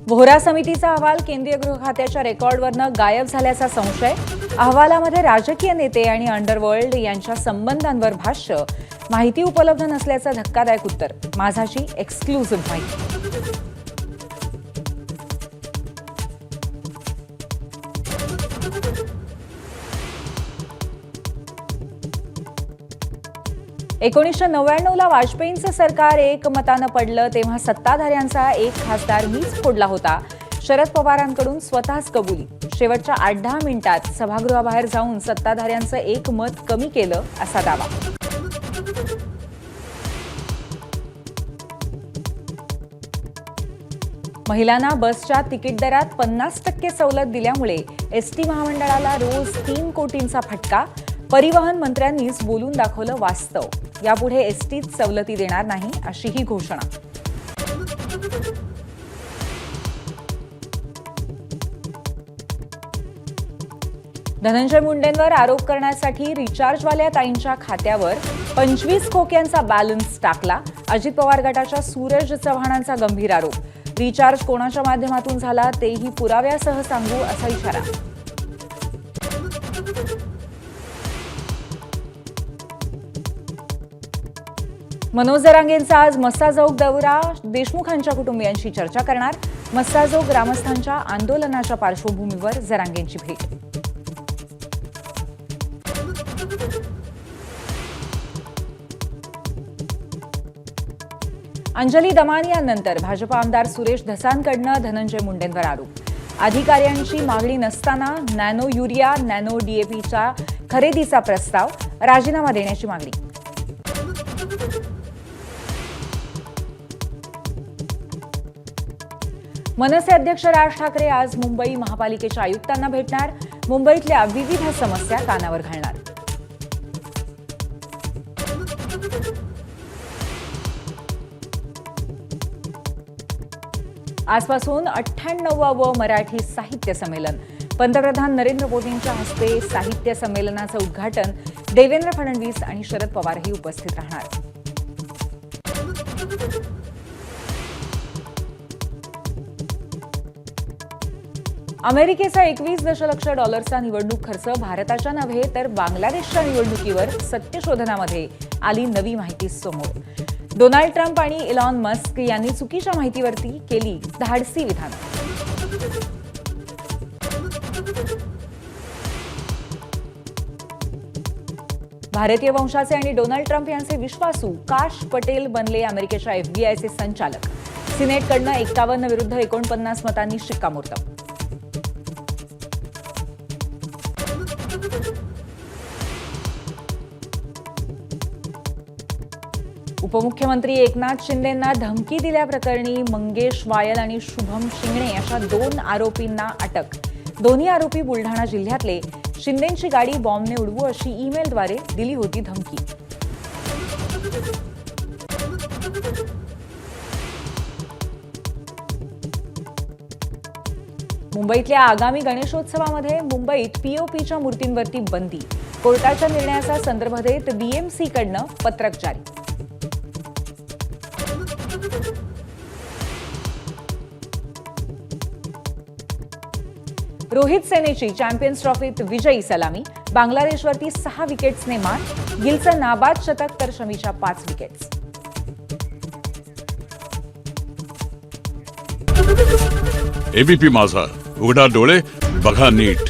व्होरा समितीचा अहवाल केंद्रीय गृह खात्याच्या रेकॉर्डवरनं गायब झाल्याचा संशय. अहवालामध्ये राजकीय नेते आणि अंडरवर्ल्ड यांच्या संबंधांवर भाष्य. माहिती उपलब्ध नसल्याचं धक्कादायक उत्तर. माझाची एक्सक्लुझिव्ह माहिती. ला वाजपेयींचं सरकार एकमतानं पडलं तेव्हा सत्ताधाऱ्यांचा एक खासदार मीच फोडला होता. शरद पवारांकडून स्वतःच कबुली. शेवटच्या 8-10 मिनिटात सभागृहाबाहेर जाऊन सत्ताधाऱ्यांचं एक मत कमी केलं असा दावा. महिलांना बसच्या तिकीट दरात 50% सवलत दिल्यामुळे एसटी महामंडळाला रोज 3 कोटींचा फटका. परिवहन मंत्र्यांनीच बोलून दाखवलं वास्तव. यापुढे एसटीत सवलती देणार नाही अशीही घोषणा. धनंजय मुंडेंवर आरोप करण्यासाठी रिचार्जवाल्या ताईंच्या खात्यावर 25 खोक्यांचा बॅलन्स टाकला. अजित पवार गटाच्या सूरज चव्हाणांचा गंभीर आरोप. रिचार्ज कोणाच्या माध्यमातून झाला तेही पुराव्यासह सांगू असा इशारा. मनोज जरांगेंचा आज मस्साजोग दौरा. देशमुखांच्या कुटुंबियांशी चर्चा करणार. मस्साजोग ग्रामस्थांच्या आंदोलनाच्या पार्श्वभूमीवर जरांगेंची भेट. अंजली दमानियांनंतर भाजप आमदार सुरेश धसांकडनं धनंजय मुंडेंवर आरोप. अधिकाऱ्यांची मागणी नसताना नॅनो युरिया, नॅनो डीएपीच्या खरेदीचा प्रस्ताव. राजीनामा देण्याची मागणी. मनसे अध्यक्ष राज ठाकरे आज मुंबई महापालिकेच्या आयुक्तांना भेटणार. मुंबईतल्या विविध समस्या कानावर घालणार. आजपासून 98वे मराठी साहित्य संमेलन. पंतप्रधान नरेंद्र मोदींच्या हस्ते साहित्य संमेलनाचं उद्घाटन. देवेंद्र फडणवीस आणि शरद पवारही उपस्थित राहणार. अमेरिकेचा $21 दशलक्ष निवडणूक खर्च भारताच्या नव्हे तर बांगलादेशच्या निवडणुकीवर सत्यशोधनामध्ये आली नवी माहिती समोर. डोनाल्ड ट्रम्प आणि इलॉन मस्क यांनी चुकीच्या माहितीवरती केली धाडसी विधानं. भारतीय वंशाचे आणि डोनाल्ड ट्रम्प यांचे विश्वासू काश पटेल बनले अमेरिकेच्या FBI चे संचालक. सिनेटकडनं 51 विरुद्ध 49 मतांनी शिक्कामोर्तब. उपमुख्यमंत्री एकनाथ शिंदेंना धमकी दिल्याप्रकरणी मंगेश वायल आणि शुभम शिंगणे अशा 2 आरोपींना अटक. दोन्ही आरोपी बुलढाणा जिल्ह्यातले. शिंदेंची गाडी बॉम्बने उडवू अशी ईमेलद्वारे दिली होती धमकी. मुंबईतल्या आगामी गणेशोत्सवामध्ये मुंबईत पीओपीच्या मूर्तींवरती बंदी. कोर्टाच्या निर्णयाचा संदर्भ देत बीएमसीकडनं पत्रक जारी. रोहित सेनेची चॅम्पियन्स ट्रॉफीत विजयी सलामी. बांगलादेशवरती 6 विकेट्सने मात. गिलचं नाबाद शतक तर शमीच्या 5 विकेट्स. एबीपी माझा, उघडा डोळे बघा नीट.